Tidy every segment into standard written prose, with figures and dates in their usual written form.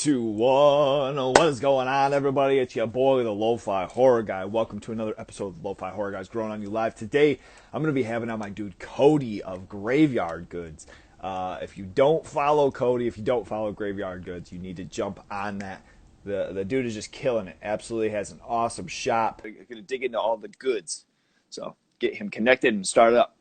2, 1. What is going on, everybody? It's your boy, the Lo-Fi Horror Guy. Welcome to another episode of Lo-Fi Horror Guys growing on you live. Today, I'm going to be having on my dude Cody of Graveyard Goods. If you don't follow Cody, if you don't follow Graveyard Goods, you need to jump on that. The dude is just killing it. Absolutely has an awesome shop. We're going to dig into all the goods. So get him connected and start up.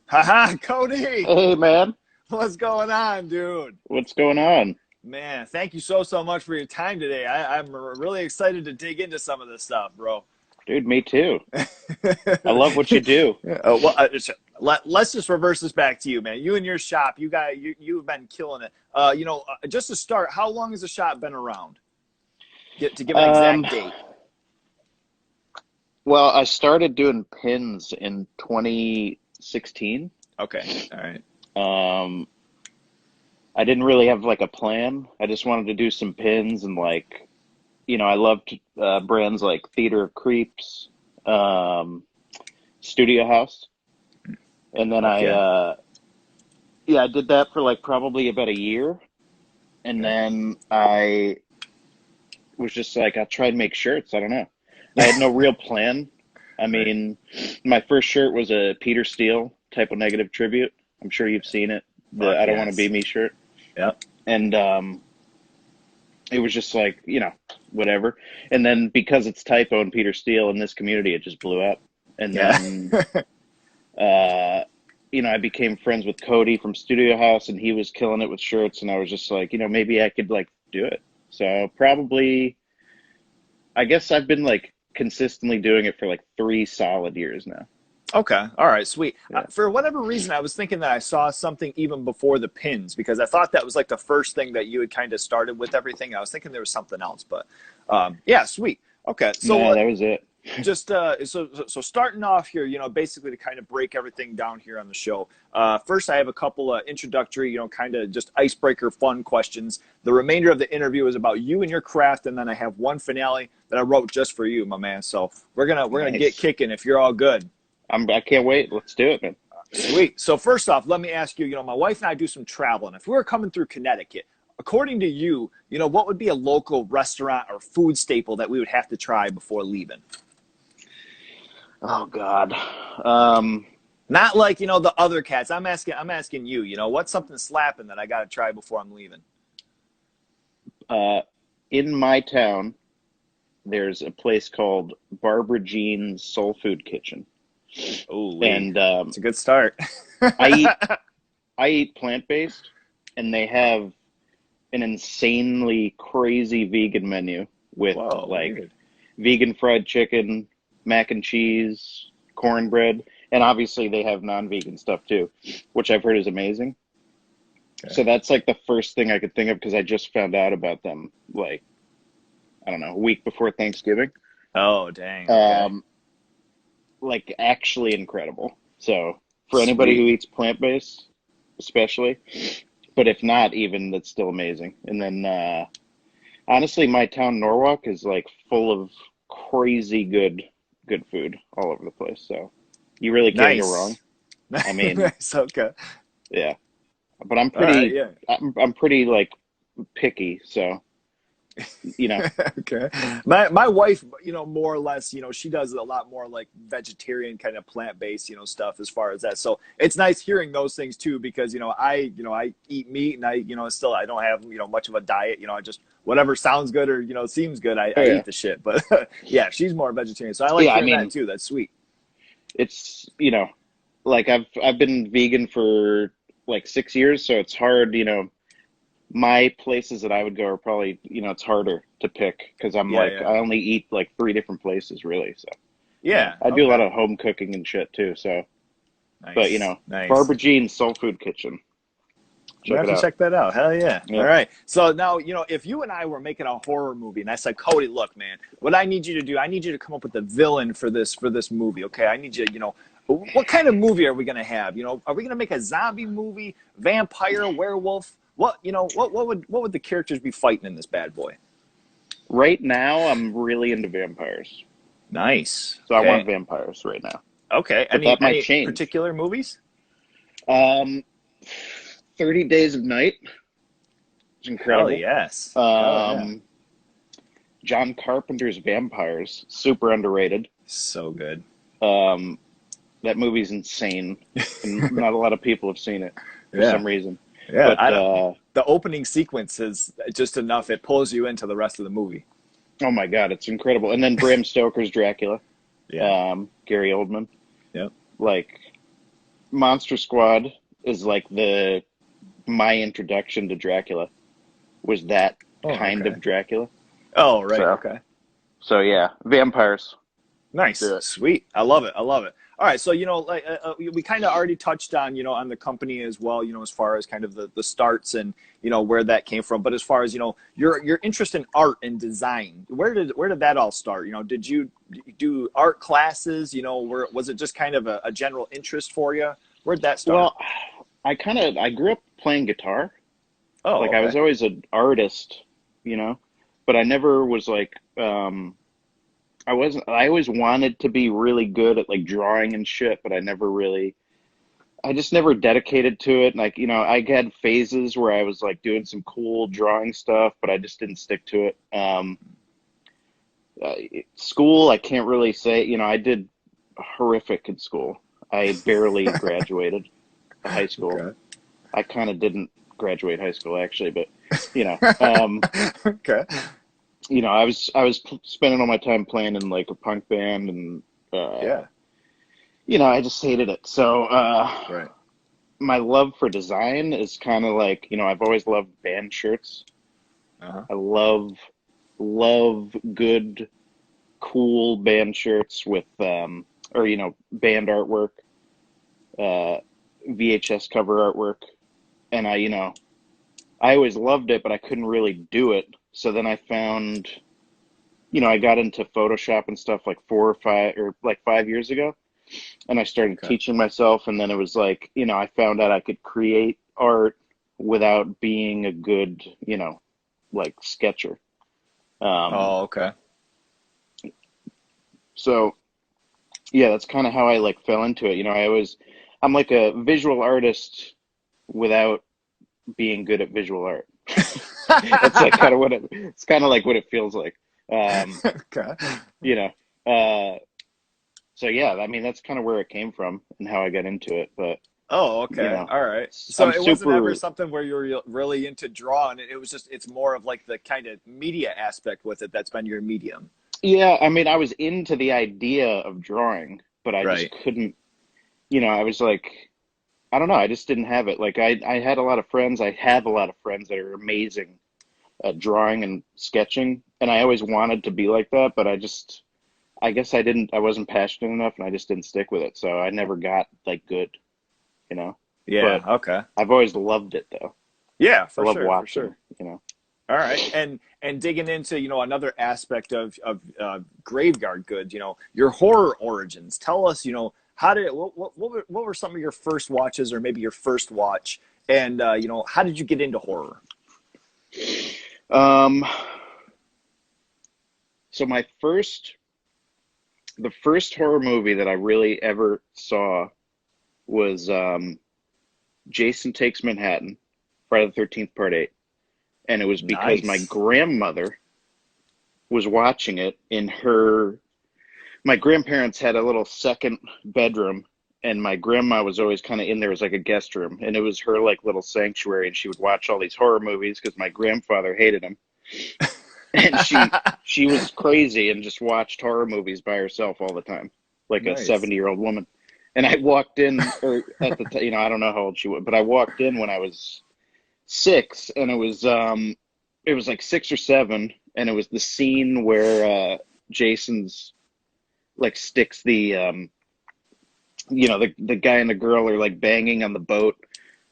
Haha, Cody! Hey, man. What's going on, dude? What's going on? Man, thank you so much for your time today. I'm really excited to dig into some of this stuff, bro. Dude, me too. I love what you do. Let's just reverse this back to you, man. You and your shop, you've been killing it. Just to start, how long has the shop been around? To give an exact date. Well, I started doing pins in 2016. Okay, all right. I didn't really have like a plan. I just wanted to do some pins and I loved brands like Theater of Creeps, Studio House. And then Okay. I did that for probably about a year. And then I was just I'll try and make shirts. I don't know. I had no real plan. I mean, my first shirt was a Peter Steele Type O Negative tribute. I'm sure you've seen it. The I Don't Want to Be Me shirt. Yep. And it was just whatever. And then because it's Typo and Peter Steele in this community, it just blew up. And then, I became friends with Cody from Studio House, and he was killing it with shirts. And I was just maybe I could do it. So probably, I guess I've been consistently doing it for 3 solid years now. Okay. All right. Sweet. Yeah. For whatever reason, I was thinking that I saw something even before the pins because I thought that was the first thing that you had kind of started with everything. I was thinking there was something else, but yeah, sweet. Okay. So no, that was it. Just so starting off here, basically to kind of break everything down here on the show. First, I have a couple of introductory, kind of just icebreaker fun questions. The remainder of the interview is about you and your craft, and then I have one finale that I wrote just for you, my man. So we're gonna get kicking if you're all good. I can't wait. Let's do it, man. Sweet. So first off, let me ask you, my wife and I do some traveling. If we were coming through Connecticut, according to you, what would be a local restaurant or food staple that we would have to try before leaving? Oh, God. Not the other cats. I'm asking you, what's something slapping that I got to try before I'm leaving? In my town, there's a place called Barbara Jean's Soul Food Kitchen. Oh, and it's a good start. I eat plant-based, and they have an insanely crazy vegan menu with weird. vegan fried chicken, mac and cheese, cornbread, and obviously they have non-vegan stuff too, which I've heard is amazing. Okay. So that's the first thing I could think of because I just found out about them I don't know, a week before Thanksgiving. Oh, dang. Okay. Actually incredible. So for anybody who eats plant-based, especially, but if not even, that's still amazing. And then honestly, my town Norwalk is full of crazy good food all over the place. So you really can't go wrong. I mean, nice. Okay. Yeah, but I'm pretty. Right, yeah. I'm pretty picky. So. Okay. My wife, more or less, she does a lot more vegetarian kind of plant-based, stuff as far as that. So it's nice hearing those things too, because, I eat meat and I don't have, much of a diet, I just, whatever sounds good or, seems good, I eat the shit. But yeah, she's more vegetarian. So I like hearing that too. That's sweet. It's, I've been vegan for 6 years, so it's hard, my places that I would go are probably, it's harder to pick because I'm I only eat 3 different places really. So yeah, I do a lot of home cooking and shit too. So, nice. But nice. Barbara Jean's Soul Food Kitchen. Check that out. Hell yeah. All right. So now, if you and I were making a horror movie and I said, Cody, look, man, what I need you to do, I need you to come up with the villain for this movie. Okay. I need you, what kind of movie are we going to have? Are we going to make a zombie movie, vampire, werewolf? What would the characters be fighting in this bad boy? Right now, I'm really into vampires. Nice. So I want vampires right now. Okay. But that might change. Particular movies? 30 Days of Night. It's Hell incredible. yes. Hell yeah. Um, John Carpenter's Vampires, super underrated. So good. Um, that movie's insane, and not a lot of people have seen it for Yeah. some reason. Yeah. But I don't, the opening sequence is just enough. It pulls you into the rest of the movie. oh my God, it's incredible. And then Bram Stoker's Dracula, Yeah. Gary Oldman. Yep. Like Monster Squad is like the my introduction to Dracula was that Oh, kind okay. of Dracula. Oh, right. So Okay. so yeah, vampires. Let's Nice, do it. sweet. I love it. I love it. All right, so like we kind of already touched on on the company as well. As far as kind of the starts and where that came from. But as far as your interest in art and design, where did that all start? Did you do art classes? Was it just kind of a general interest for you? Where'd that start? Well, I grew up playing guitar. Oh, Like I was okay. always an artist, but I never was like I always wanted to be really good at like drawing and shit, but I just never dedicated to it. Like, I had phases where I was like doing some cool drawing stuff, but I just didn't stick to it. School, I can't really say, I did horrific in school. I barely graduated high school. Okay. I kind of didn't graduate high school actually, but you know, um, Okay. I was spending all my time playing in like a punk band, and Yeah. I just hated it. So Right. my love for design is kind of like, I've always loved band shirts. Uh-huh. I love good, cool band shirts with or band artwork, uh, VHS cover artwork, and I always loved it, but I couldn't really do it. So then I found, I got into Photoshop and stuff like 5 years ago, and I started Okay. teaching myself. And then it was like, I found out I could create art without being a good, like sketcher. Um, Oh, okay. so yeah, that's kind of how I like fell into it. I'm like a visual artist without being good at visual art. That's like kind of it's kind of like what it feels like. Um, Okay. you know, uh, so yeah, I mean, that's kind of where it came from and how I got into it. But, Oh, you okay. know, All right. So I'm it wasn't ever super, something where you were really into drawing. It was just, it's more of like the kind of media aspect with it that's been your medium. yeah, I mean, I was into the idea of drawing, but I just Right. couldn't, I was like, I don't know, I just didn't have it. Like I had a lot of friends, I have a lot of friends that are amazing at drawing and sketching, and I always wanted to be like that, but I guess I wasn't passionate enough, and I just didn't stick with it. So I never got like good, you know. Yeah. But Okay. I've always loved it though. Yeah, I for love sure. For watching, sure. All right. And digging into, another aspect of graveyard goods, your horror origins. Tell us, how did what were some of your first watches or maybe your first watch and how did you get into horror? Um, so the first horror movie that I really ever saw was Jason Takes Manhattan, Friday the 13th Part 8. And it was because my Nice. grandmother was watching it my grandparents had a little second bedroom, and my grandma was always kind of in there as like a guest room, and it was her like little sanctuary, and she would watch all these horror movies because my grandfather hated them. And she was crazy and just watched horror movies by herself all the time, like a Nice. 70-year-old woman. And I walked in, or at the time, I don't know how old she was, but I walked in when I was 6, and it was like 6 or 7, and it was the scene where Jason's like sticks the guy and the girl are like banging on the boat,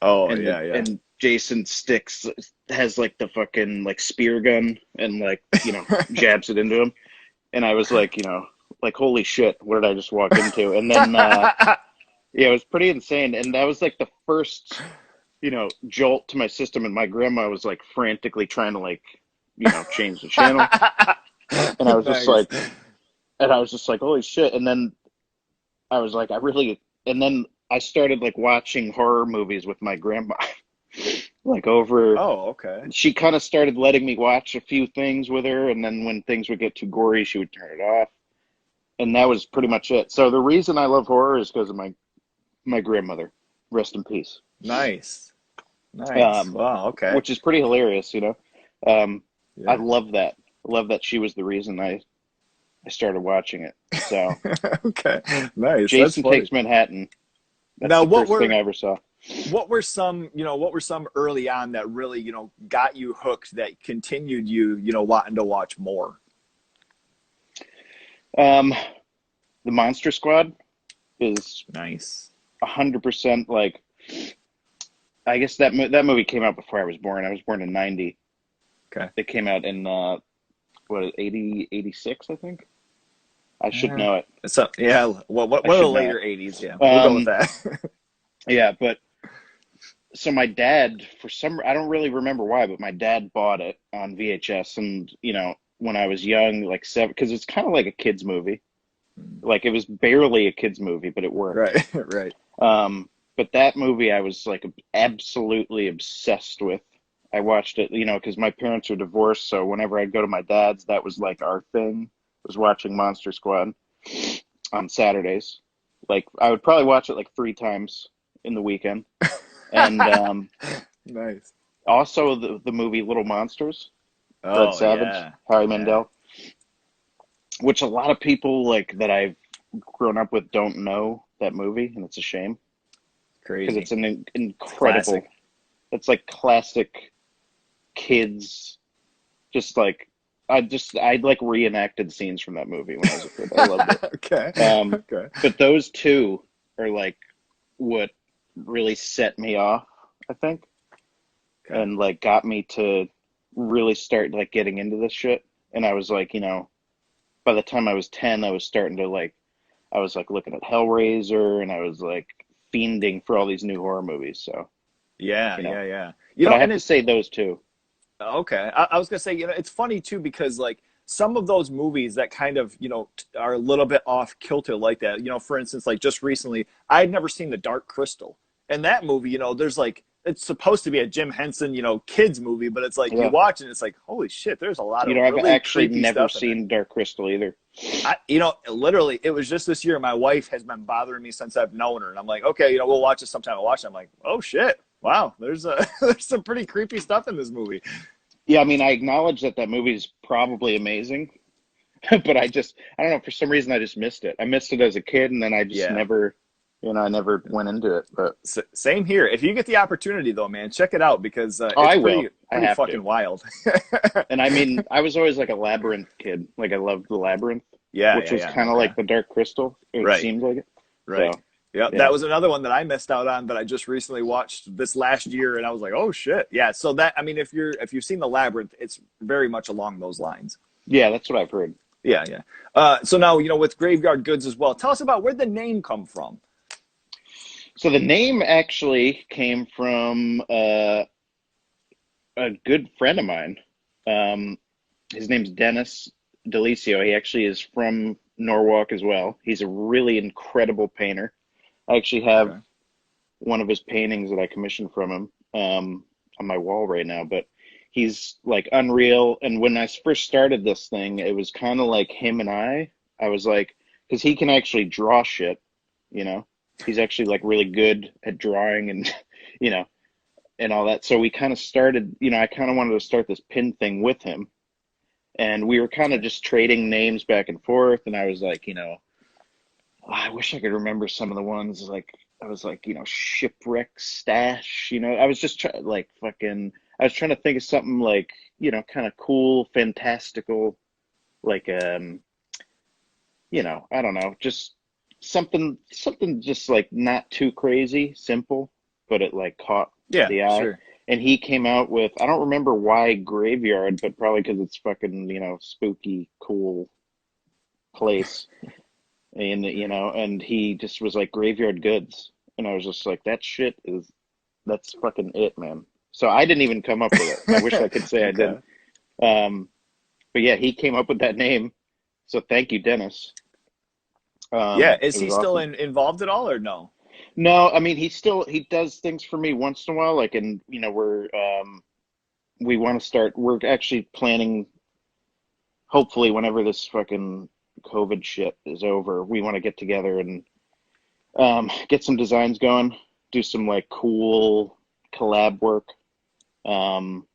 Oh, and the yeah, yeah. and Jason sticks has like the fucking like spear gun and like jabs it into him, and I was like like holy shit, what did I just walk into? And then yeah, it was pretty insane, and that was like the first jolt to my system, and my grandma was like frantically trying to like change the channel, and I was just Nice. like holy shit. And then I was like, and then I started like watching horror movies with my grandma. Like over, Oh, okay. she kind of started letting me watch a few things with her, and then when things would get too gory, she would turn it off. And that was pretty much it. So the reason I love horror is because of my grandmother. Rest in peace. Nice. Nice. Um, Wow, okay. which is pretty hilarious, you know. Um, I Yeah. love that. I love that she was the reason I started watching it. So Okay. Nice. That's Jason funny. Takes Manhattan. That's Now, the first thing I ever saw. what were some early on that really, got you hooked that continued you, wanting to watch more? Um, the Monster Squad is Nice. 100% like. I guess that movie came out before I was born. I was born in '90. Okay. It came out in what 80, 86, I think. I should Yeah. know it. So yeah, what I are the should know later it. '80s? Yeah, we'll go with Um, that. yeah, but so my dad, for some, I don't really remember why, but my dad bought it on VHS, and when I was young, like seven, because it's kind of like a kids movie. Like it was barely a kids movie, but it worked. Right, right. But that movie, I was like absolutely obsessed with. I watched it, because my parents are divorced, so whenever I'd go to my dad's, that was like our thing. Was watching Monster Squad on Saturdays. Like I would probably watch it like 3 times in the weekend. And Nice. also the movie Little Monsters, Fred Oh Savage, yeah, Howie yeah. Mandel, which a lot of people like that I've grown up with don't know that movie, and it's a shame because Crazy. it's an It's incredible. classic. It's like classic kids, just like I like reenacted scenes from that movie when I was a kid. I loved it. Okay, Um, okay, but those two are like what really set me off, I think, okay. and like got me to really start like getting into this shit. And I was like, by the time I was 10, I was starting to like, I was like looking at Hellraiser, and I was like fiending for all these new horror movies. So, Yeah, you know, yeah, yeah. but I And have to it's say those two. okay. I was gonna say, it's funny too because like some of those movies that kind of, are a little bit off kilter like that. For instance, like just recently, I had never seen The Dark Crystal, and that movie, there's like it's supposed to be a Jim Henson, kids movie, but it's like you Yeah. watch it, and it's like holy shit, there's a lot of I've really actually creepy never stuff in there. seen Dark Crystal either. Literally, it was just this year. My wife has been bothering me since I've known her, and I'm like, okay, we'll watch it sometime. I watch it. I'm like, oh shit, wow, there's there's some pretty creepy stuff in this movie. Yeah, I mean, I acknowledge that that movie is probably amazing, but I don't know, for some reason I just missed it. I missed it as a kid, and then I just Yeah, never, I never went into it. But same here. If you get the opportunity, though, man, check it out because oh, it's I pretty will. I pretty have to. fucking wild. And I mean, I was always like a Labyrinth kid. Like I loved the Labyrinth, Yeah, which yeah, was yeah. kind of Okay, like the Dark Crystal. It right, seemed like it. right. So Yeah, yeah, that was another one that I missed out on that I just recently watched this last year, and I was like, oh shit, yeah. So that I mean, if you've seen the Labyrinth, it's very much along those lines. yeah, that's what I've heard. Yeah, yeah. So now with Graveyard Goods as well. Tell us about where the name come from. So the name actually came from a good friend of mine. Um, his name's Dennis Delicio. He actually is from Norwalk as well. He's a really incredible painter. I actually have Okay. one of his paintings that I commissioned from him on my wall right now. But he's like unreal. And when I first started this thing, it was kind of like him and I. I was like, because he can actually draw shit, you know. He's actually like really good at drawing and you know and all that. So we kind of started. I kind of wanted to start this pin thing with him, and we were kind of Okay. just trading names back and forth. And I was like, I wish I could remember some of the ones. Like I was like, shipwreck stash. I was just like fucking. I was trying to think of something like kind of cool, fantastical, like I don't know, just something just like not too crazy, simple, but it like caught Yeah, the eye. sure. And he came out with, I don't remember why graveyard, but probably because it's fucking, spooky, cool place. And and he just was like graveyard goods. And I was just like, that's fucking it, man. So I didn't even come up with it. I wish I could say I did. Okay. Um, but yeah, he came up with that name. So thank you, Dennis. Yeah, It is he was still awesome. involved at all or no? No, I mean he does things for me once in a while, like, and we want to start. We're actually planning. Hopefully, whenever this fucking COVID shit is over, we want to get together and get some designs going, do some like cool collab work. Um,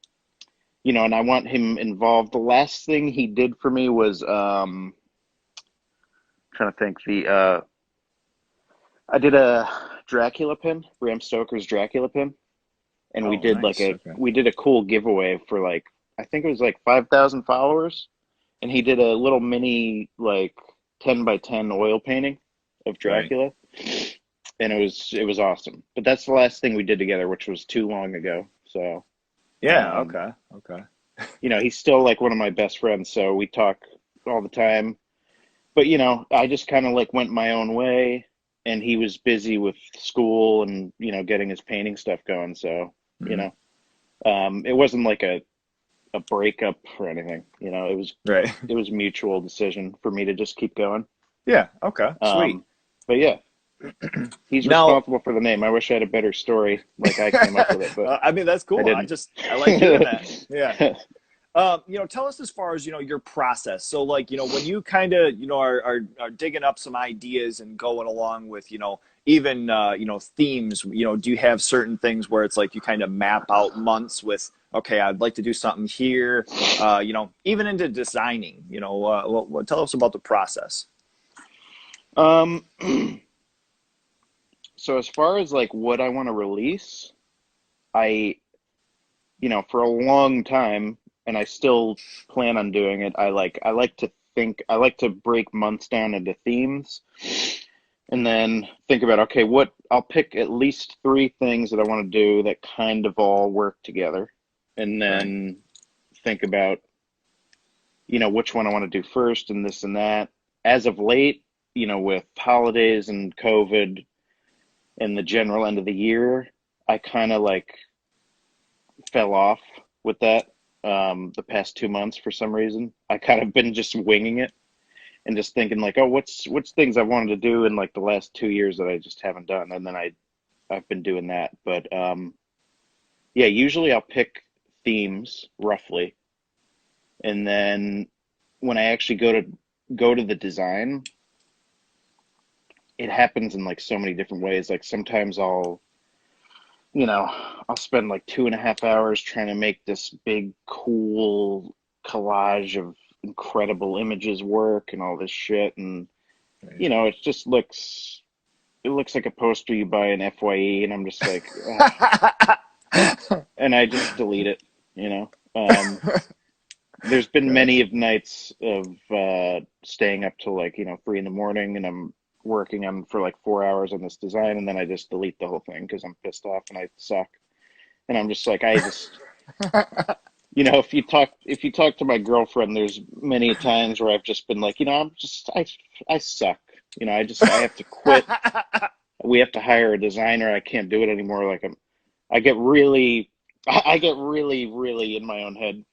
and I want him involved. The last thing he did for me was trying to think the I did a Dracula pin, Bram Stoker's Dracula pin, and Oh, nice. Okay. we did a cool giveaway for like I think it was like 5,000 followers, and he did a little mini like 10 by 10 oil painting of Right. Dracula, and it was awesome. But that's the last thing we did together, which was too long ago. So, Yeah. um, Okay. Okay. he's still like one of my best friends, so we talk all the time. But I just kind of like went my own way, and he was busy with school and getting his painting stuff going. So, you Hmm. know, it wasn't like a breakup or anything. Right. It was a mutual decision for me to just keep going. Yeah. Okay. Sweet. But yeah, he's Now, responsible for the name. I wish I had a better story, like I came up with it, but I mean, that's I cool. didn't. I like hearing that. Yeah. Tell us as far as, your process. So like, when you kind of, are digging up some ideas and going along with, even, themes, do you have certain things where it's like you kind of map out months with, okay, I'd like to do something here, even into designing, tell us about the process. Um, so as far as like what I want to release, I, for a long time, and I still plan on doing it. I like to break months down into themes, and then think about, okay, what I'll pick at least three things that I want to do that kind of all work together, and Right. then think about, which one I want to do first and this and that. As of late, with holidays and COVID and the general end of the year, I kind of like fell off with that the past 2 months for some reason. I kind of been just winging it and just thinking like, oh, what's things I wanted to do in like the last 2 years that I just haven't done, and then I've been doing that. But yeah, usually I'll pick themes roughly, and then when I actually go to the design, it happens in like so many different ways. Like sometimes you know, I'll spend like 2.5 hours trying to make this big, cool collage of incredible images work and all this shit. And, Right. it looks like a poster you buy in FYE. And I'm just like, ugh. And I just delete it, you know. There's been Right. many of nights of staying up till like, 3 in the morning, and I'm working on for like 4 hours on this design, and then I just delete the whole thing because I'm pissed off and I suck. And I'm just like, if you talk to my girlfriend, there's many times where I've just been like, I suck. I have to quit. We have to hire a designer. I can't do it anymore. Like I get really, I get really, really in my own head.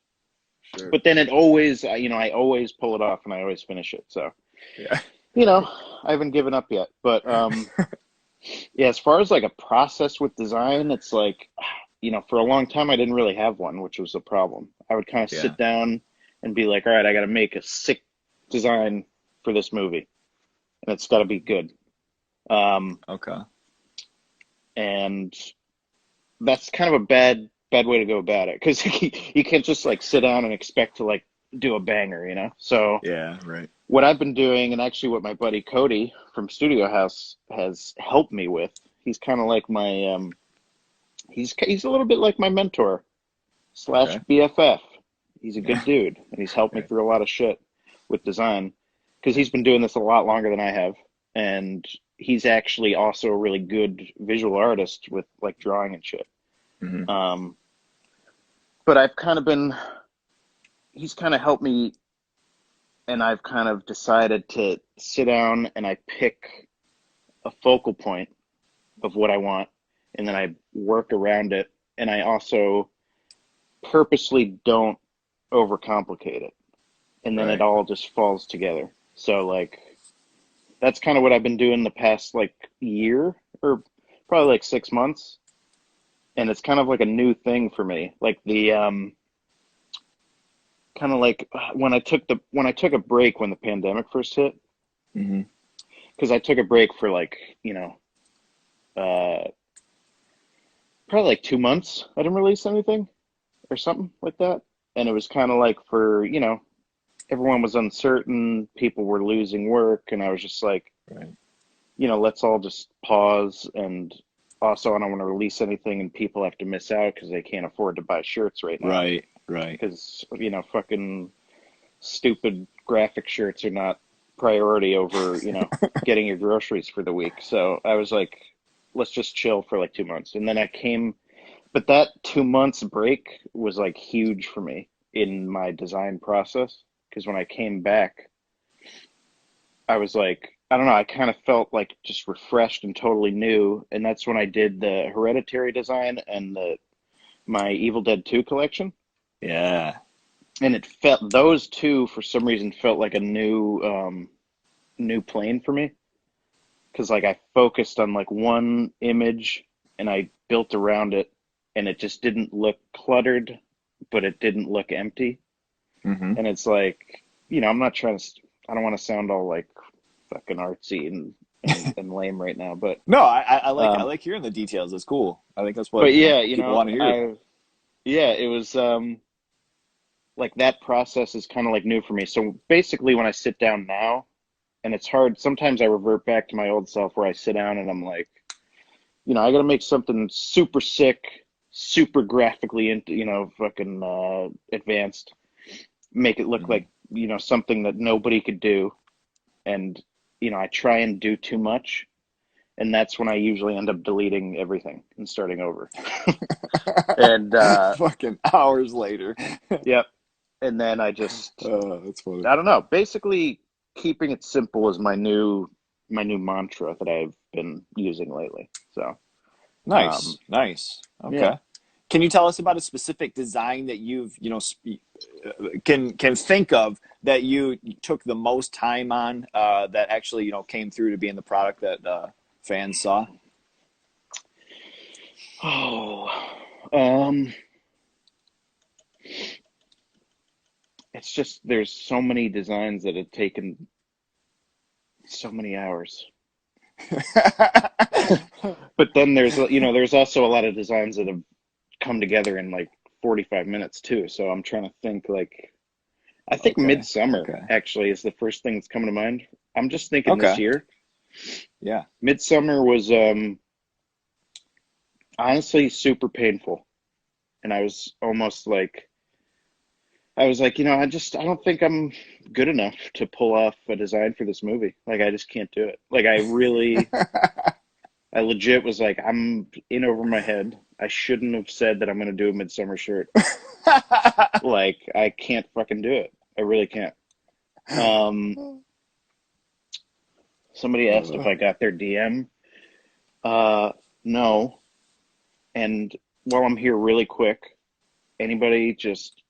Sure. But then it always, I always pull it off and I always finish it. So, Yeah. you know, I haven't given up yet. But yeah, as far as like a process with design, it's like, for a long time I didn't really have one, which was a problem. I would kind of Yeah. sit down and be like, all right, I got to make a sick design for this movie, and it's got to be good. Um, Okay. and that's kind of a bad way to go about it, because you can't just like sit down and expect to like do a banger. So Yeah. Right. what I've been doing, and actually what my buddy Cody from Studio House has helped me with, he's kind of like my he's a little bit like my mentor slash Okay. BFF. He's a Yeah. good dude, and he's helped me Right. through a lot of shit with design, because Right. he's been doing this a lot longer than I have, and he's actually also a really good visual artist with like drawing and shit. Hmm. Um, but I've kind of been, he's kind of helped me, and I've kind of decided to sit down and I pick a focal point of what I want, and then I work around it, and I also purposely don't overcomplicate it, and then it Right. all just falls together. So like that's kind of what I've been doing the past like year, or probably like 6 months, and it's kind of like a new thing for me. Like the kind of like when I took a break when the pandemic first hit, Hmm. because I took a break for like, uh, probably like 2 months. I didn't release anything or something like that, and it was kind of like for everyone was uncertain, people were losing work, and I was just like, Right. let's all just pause. And also, I don't want to release anything and people have to miss out because they can't afford to buy shirts right now. Right. Right. Because, fucking stupid graphic shirts are not priority over, getting your groceries for the week. So I was like, let's just chill for like 2 months. And then but that 2 months break was like huge for me in my design process. Because when I came back, I was like, I don't know, I kind of felt like just refreshed and totally new. And that's when I did the Hereditary design and my Evil Dead 2 collection. Yeah. And those two for some reason felt like a new plane for me. Because like I focused on like one image and I built around it, and it just didn't look cluttered, but it didn't look empty. Hmm. And it's like, I'm not trying to, I don't want to sound all like fucking artsy and lame right now, but No, I um, like hearing the details. It's cool. I think that's what but yeah, people want to hear. it was like that process is kind of like new for me. So basically, when I sit down now, and it's hard, sometimes I revert back to my old self where I sit down and I'm like, I got to make something super sick, super graphically into, fucking advanced, make it look Hmm. like, something that nobody could do. And, I try and do too much. And that's when I usually end up deleting everything and starting over. And, Fucking hours later. yep. And then That's funny. I don't know, basically keeping it simple is my new mantra that I've been using lately. So, Nice, nice. yeah. Okay. Can you tell us about a specific design that you've, can think of that you took the most time on that actually, came through to being the product that fans saw? Oh, um, it's just there's so many designs that have taken so many hours. But then there's also a lot of designs that have come together in like 45 minutes too. So I'm trying to think like I think Okay. Midsummer Okay. actually is the first thing that's coming to mind. I'm just thinking this Okay. year. Yeah. Midsummer was honestly super painful, and I was like, I don't think I'm good enough to pull off a design for this movie. Like, I just can't do it. Like, I legit was like, I'm in over my head. I shouldn't have said that I'm going to do a Midsummer shirt. Like, I can't fucking do it. I really can't. Um, Somebody asked if Uh, I got their DM. No. And while I'm here really quick, anybody just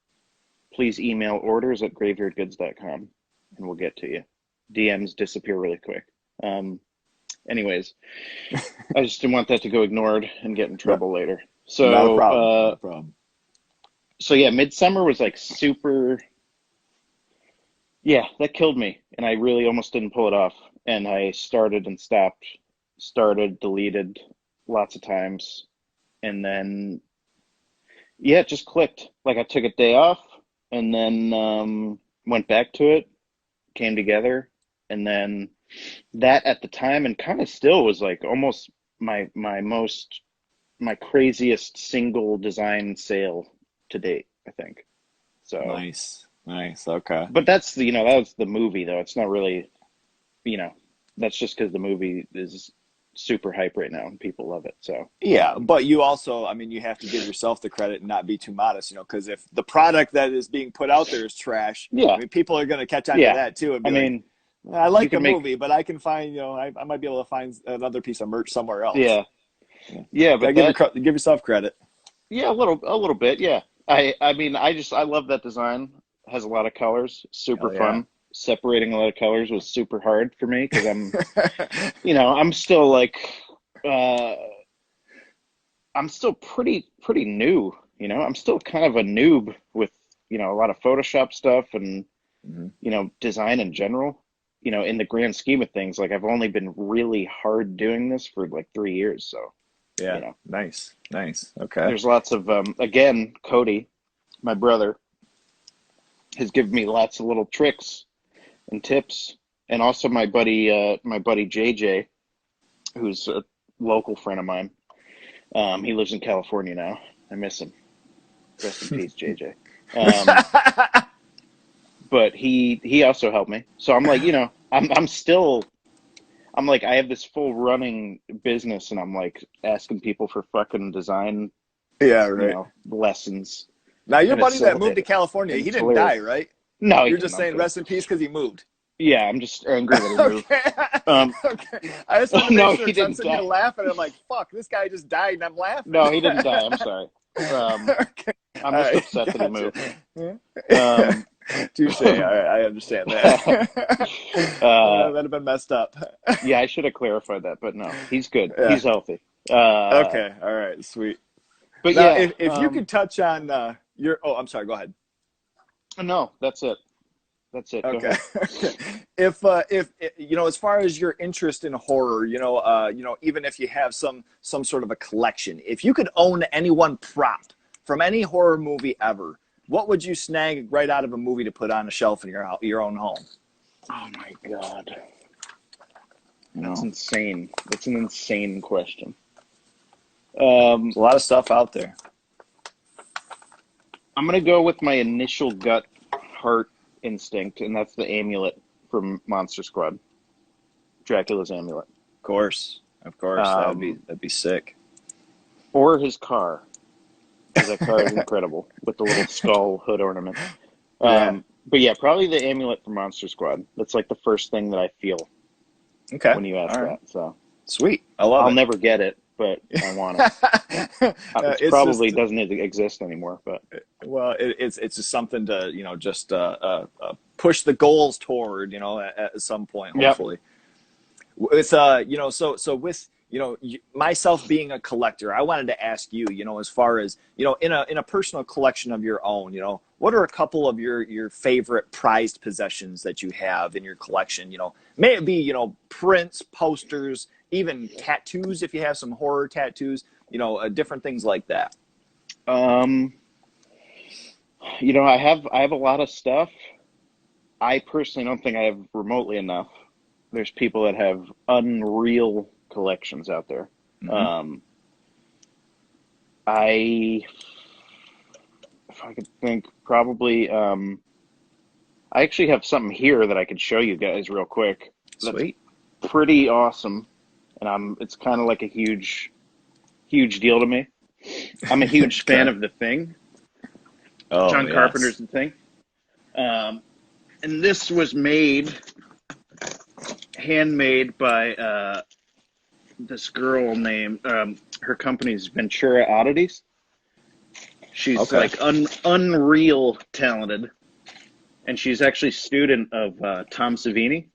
please email orders@graveyardgoods.com and we'll get to you. DMs disappear really quick. Anyways, I just didn't want that to go ignored and get in no, trouble later. not a So, problem. Not a problem. so yeah, Midsummer was like super. Yeah, that killed me, and I really almost didn't pull it off. And I started and stopped, started, deleted lots of times, and then yeah, it just clicked. Like I took a day off, and then went back to it, came together, and then that at the time and kind of still was like almost my craziest single design sale to date, I think. So, Nice. Nice. Okay. but that's that was the movie though. It's not really, you know, that's just because the movie is super hype right now and people love it. So, Yeah, but you also, I mean, you have to give yourself the credit and not be too modest, because if the product that is being put out there is trash, I yeah, mean, people are going to catch on to yeah. that too and I be like, mean, I you like the can make movie, but I can find, I might be able to find another piece of merch somewhere else. yeah, Yeah. yeah, Gotta but that give yourself credit. yeah, a little bit, yeah. I mean, I love that design. Has a lot of colors, super Hell yeah. fun. Separating a lot of colors was super hard for me because I'm still like uh I'm still pretty new, I'm still kind of a noob with, a lot of Photoshop stuff and, Hmm. design in general. In the grand scheme of things, like I've only been really hard doing this for like 3 years. So, you Yeah, know, nice, nice. Okay. there's lots of, again, Cody, my brother, has given me lots of little tricks and tips. And also my buddy JJ, who's a local friend of mine. He lives in California now. I miss him. Rest in peace, JJ. Um, but he also helped me. So I'm like, I'm like, I have this full running business, and I'm like asking people for fucking design, Yeah, right. lessons, Now, your and buddy that moved to California, and he it's didn't hilarious. die, right? No, he You're didn't. just I'm saying kidding. rest in peace because he moved. Yeah, I'm just angry that he moved. Okay. Um, Okay. I just wanted to make no, sure he because I'm didn't sitting here die. laughing. And I'm like, fuck, this guy just died and I'm laughing. No, he didn't die. I'm sorry. Okay. I'm All just right. upset that he Gotcha. moved. Yeah. Um, Touche. All right. I understand that. uh, That'd have been messed up. yeah, I should have clarified that, but no, he's good. Yeah. He's healthy. Uh, Okay. All right. Sweet. but Now, yeah, if you could touch on your, oh, I'm sorry. Go ahead. no, that's it. That's it. Go Okay. ahead. Okay. If as far as your interest in horror, even if you have some sort of a collection, if you could own any one prop from any horror movie ever, what would you snag right out of a movie to put on a shelf in your own home? Oh my God, You that's know, insane. That's an insane question. there's a lot of stuff out there. I'm gonna go with my initial gut heart instinct, and that's the amulet from Monster Squad, Dracula's amulet, Of course, um, that'd be sick. or his car, because that car is incredible with the little skull hood ornament. Yeah. But yeah, probably the amulet from Monster Squad. That's like the first thing that I feel Okay. when you ask All right. that. So Sweet. I love I'll it. never get it, but I want it. It's It's probably just doesn't exist anymore, but well, it's just something to just push the goals toward at some point, yep. hopefully. With so with myself being a collector, I wanted to ask you, as far as in a personal collection of your own, what are a couple of your favorite prized possessions that you have in your collection? May it be prints, posters, even tattoos if you have some horror tattoos, different things like that. Um, I have a lot of stuff. I personally don't think I have remotely enough. There's people that have unreal collections out there. Hmm. Um, I, if I could think, probably, I actually have something here that I could show you guys real quick. That's Sweet. pretty awesome, and it's kind of like a huge deal to me. I'm a huge fan Okay. of The Thing, Oh John yes. Carpenter's The Thing. Um, and this was handmade by this girl named, her company's Ventura Oddities. She's Okay. like unreal talented, and she's actually a student of Tom Savini.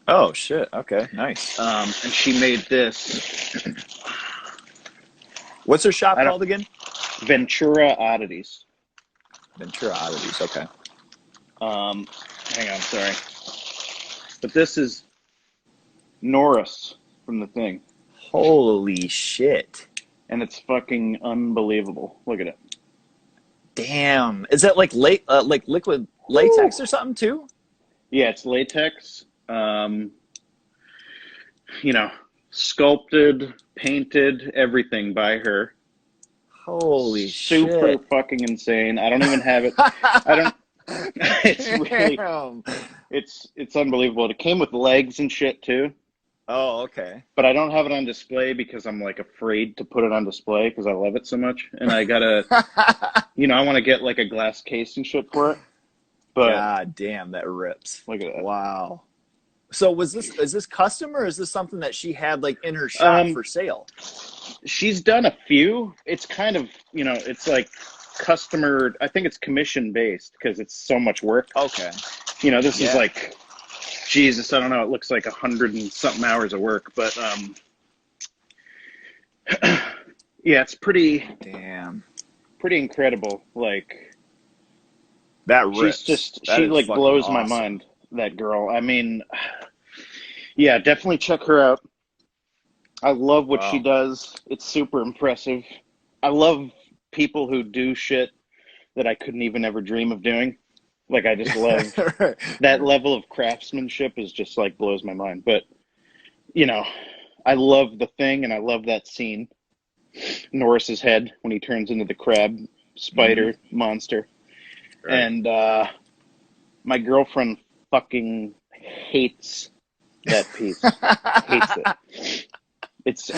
Oh shit. Okay. Nice. And she made this. What's her shop I don't called again? Ventura Oddities. Ventura Oddities. Okay. Hang on, sorry, but this is Norris from The Thing, Holy shit. and it's fucking unbelievable. Look at it. Damn. Is that like like liquid Woo. latex or something too? Yeah, it's latex. You know, Sculpted, painted, everything by her. Holy Super shit. fucking insane. I don't even have it. I don't. It's really. Damn. It's unbelievable. It came with legs and shit too, Oh, okay. but I don't have it on display because I'm like afraid to put it on display because I love it so much, and I gotta, I want to get like a glass case and shit for it. But God damn, that rips. look at that. Wow. So is this custom or is this something that she had like in her shop Um, for sale? she's done a few. It's kind of, it's like customer. I think it's commission based because it's so much work. Okay. This is Yeah. like, Jesus, I don't know. It looks like 100 and something hours of work, but Yeah, it's Damn. pretty incredible. Like, That she's rips. just, That she is like fucking blows my awesome. mind, that girl. I mean, yeah, definitely check her out. I love what she Wow. does. It's super impressive. I love people who do shit that I couldn't even ever dream of doing. Like, I just love Right. that level of craftsmanship is just like blows my mind. But, you know, I love the thing and I love that scene. Norris's head when he turns into the crab Hmm. spider monster. Right. And my girlfriend fucking hates that piece. Hates it. It's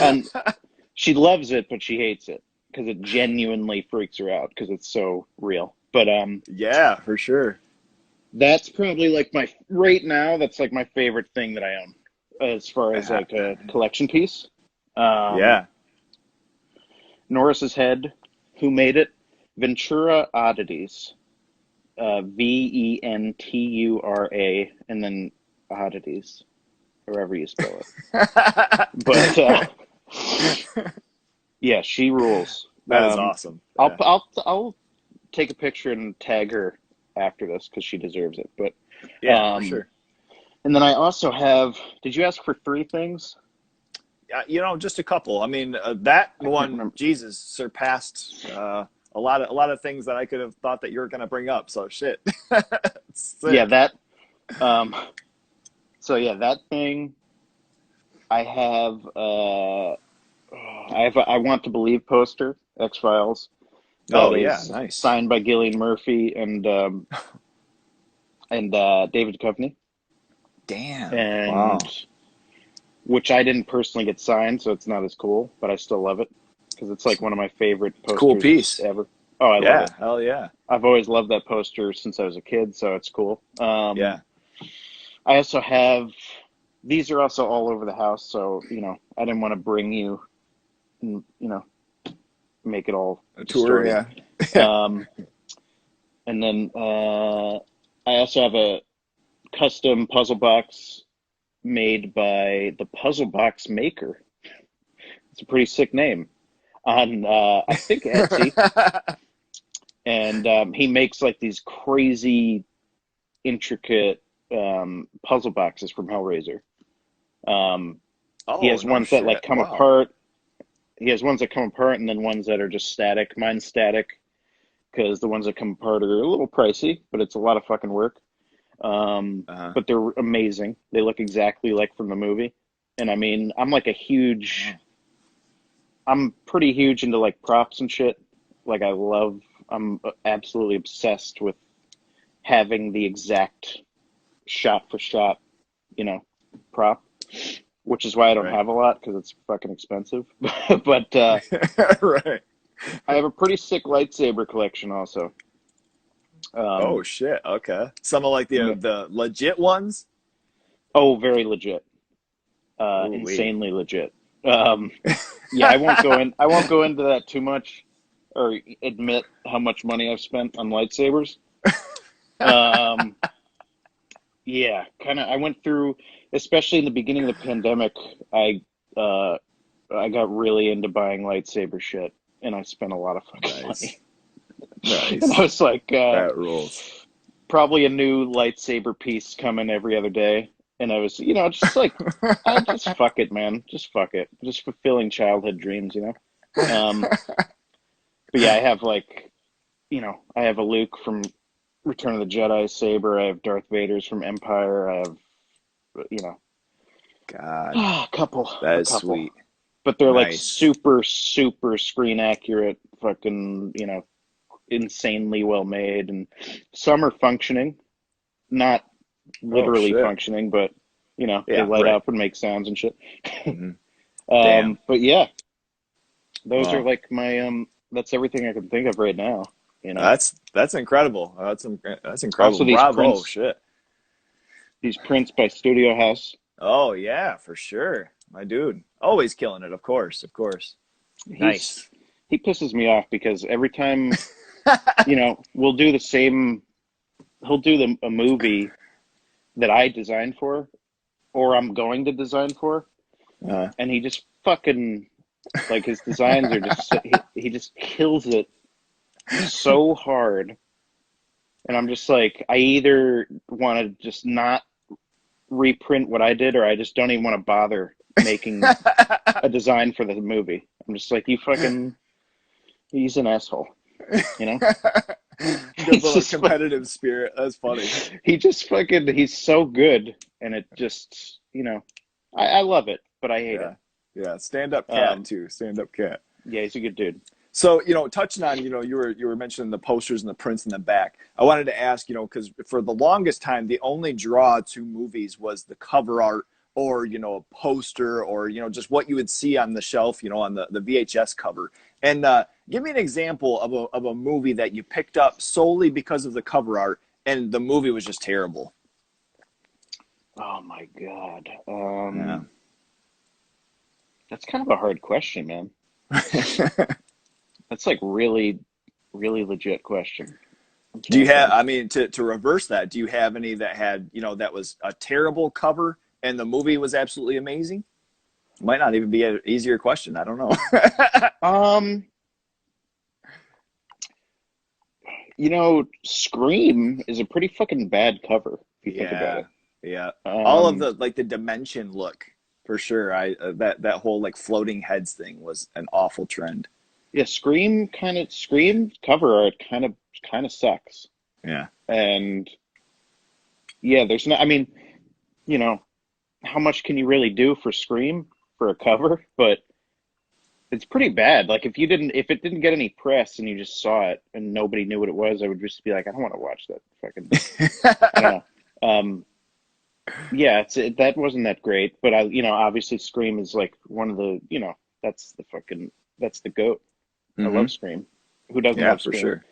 she loves it, but she hates it because it genuinely freaks her out because it's so real. But Yeah, for sure. that's probably like my right now. That's like my favorite thing that I own as far as Uh, like a collection piece. Um, Yeah. Norris's head, who made it? Ventura Oddities. Ventura, and then Oddities, however you spell it. But yeah, she rules. That is awesome. I'll Yeah. I'll take a picture and tag her after this because she deserves it. But Yeah, for um, sure. and then I also have. Did you ask for three things? Just a couple. I mean, that I can't one, remember. Jesus, surpassed a lot of things that I could have thought that you were gonna bring up. So shit, Yeah, sick. that. Um, so yeah, that thing. I have. I have. I want to believe poster X Files that Oh yeah, is nice. signed by Gillian Murphy and David Duchovny, Damn. and Wow. which I didn't personally get signed, so it's not as cool, but I still love it because it's like one of my favorite It's a cool posters piece. ever. Oh, I love Yeah. it. Hell yeah. I've always loved that poster since I was a kid, so it's cool. Yeah. I also have these are also all over the house, so I didn't want to bring you, and, make it all A tour. distorted. Yeah. Yeah. Um, and then I also have a custom puzzle box made by the Puzzle Box Maker. It's a pretty sick name on I think Etsy, and he makes like these crazy intricate puzzle boxes from Hellraiser. Um, he Oh has no ones that like shit. come Wow. apart. He has ones that come apart, and then ones that are just static. Mine's static because the ones that come apart are a little pricey, but it's a lot of fucking work. Uh-huh. But they're amazing. They look exactly like from the movie. And I mean, Wow. I'm pretty huge into like props and shit. Like I'm absolutely obsessed with having the exact shot for shot, you know, prop, which is why I don't Right. have a lot because it's fucking expensive. But Right. I have a pretty sick lightsaber collection also. Oh Um, shit. Okay. Some of like the legit ones. oh, very legit, Ooh wee. insanely legit. Um, yeah, I won't go into that too much or admit how much money I've spent on lightsabers. Um, yeah, kind of. I went through, especially in the beginning of the pandemic. I uh, I got really into buying lightsaber shit, and I spent a lot of fucking money. Nice. And I Nice. was like, That rules. probably a new lightsaber piece coming every other day, and I was, just like, I just fuck it, man, just fuck it, just fulfilling childhood dreams. Um, but yeah, I have like, I have a Luke from Return of the Jedi saber. I have Darth Vader's from Empire. I have, you know, God, a couple, that a is couple. sweet. But they're like Nice. super, super screen accurate, fucking, insanely well made, and some are functioning, not Oh literally shit. functioning, but they Yeah, light right. up and make sounds and shit. Hmm. Damn. But yeah, those are Wow. like my that's everything I can think of right now. You know. That's incredible. That's incredible. Also Bravo. Shit. these prints by Studio House. Oh yeah, for sure. My dude. Always killing it, of course. Of course. He's Nice. he pisses me off because every time we'll do the same. He'll do a movie that I designed for, or I'm going to design for, Uh, and he just fucking Like his designs are just he just kills it so hard. And I'm just like, I either want to just not reprint what I did, or I just don't even want to bother making a design for the movie. I'm just like, he's an asshole, you know? Good He's little just competitive spirit. That's funny. he's so good, and it just, I love it, but I hate Yeah. it. Yeah. Stand up cat Um, too. Stand up cat. yeah, he's a good dude. So, touching on, you were mentioning the posters and the prints in the back. I wanted to ask, because for the longest time, the only draw to movies was the cover art or, a poster or, just what you would see on the shelf, on the VHS cover. And give me an example of a movie that you picked up solely because of the cover art and the movie was just terrible. Oh my God. Yeah. That's kind of a hard question, man. That's like really, really legit question. I'm Do trying you to have, think. I mean, to reverse that, do you have any that had, that was a terrible cover and the movie was absolutely amazing? Might not even be an easier question. I don't know. Um, Scream is a pretty fucking bad cover if you think about Yeah, it. yeah. All of Um, the like the dimension look for sure. I that whole like floating heads thing was an awful trend. yeah, Scream cover art kind of sucks. Yeah. And yeah, there's no, I mean, you know, how much can you really do for Scream for a cover? But it's pretty bad. Like if it didn't get any press and you just saw it and nobody knew what it was, I would just be like, I don't want to watch that fucking. I don't know. Yeah, that wasn't that great, but obviously Scream is like one of the, that's that's the goat. I Hmm. love Scream. Who doesn't Yeah, love for Scream? sure.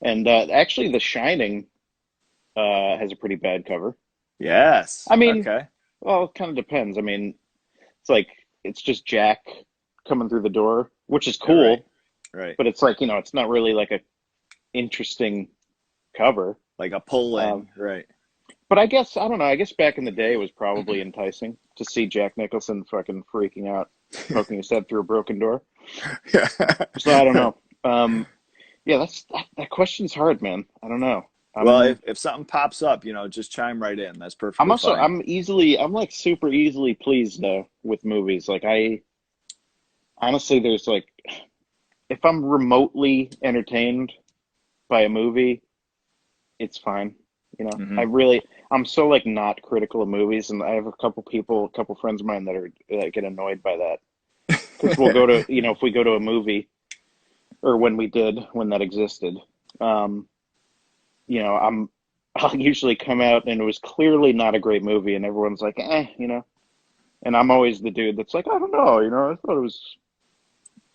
And actually, The Shining has a pretty bad cover. Yes. I mean, Okay. well, it kind of depends. I mean, it's like it's just Jack coming through the door, which is Right. cool, Right. but it's like, it's not really like a interesting cover. Like a pull Um, in. Right. but I guess I don't know. I guess back in the day it was probably enticing to see Jack Nicholson fucking freaking out, poking his head through a broken door. So I don't know. Um, yeah, that question's hard, man. I don't know. Well, I'm if something pops up, just chime right in. That's I'm perfectly also fine. I'm like super easily pleased though with movies. Like I honestly, there's like if I'm remotely entertained by a movie, it's fine. Hmm. I'm so like not critical of movies, and I have a couple friends of mine that get annoyed by that because we'll go to, if we go to a movie or when that existed, um, I'm I'll usually come out and it was clearly not a great movie, and everyone's like, and I'm always the dude that's like, I don't know, I thought it was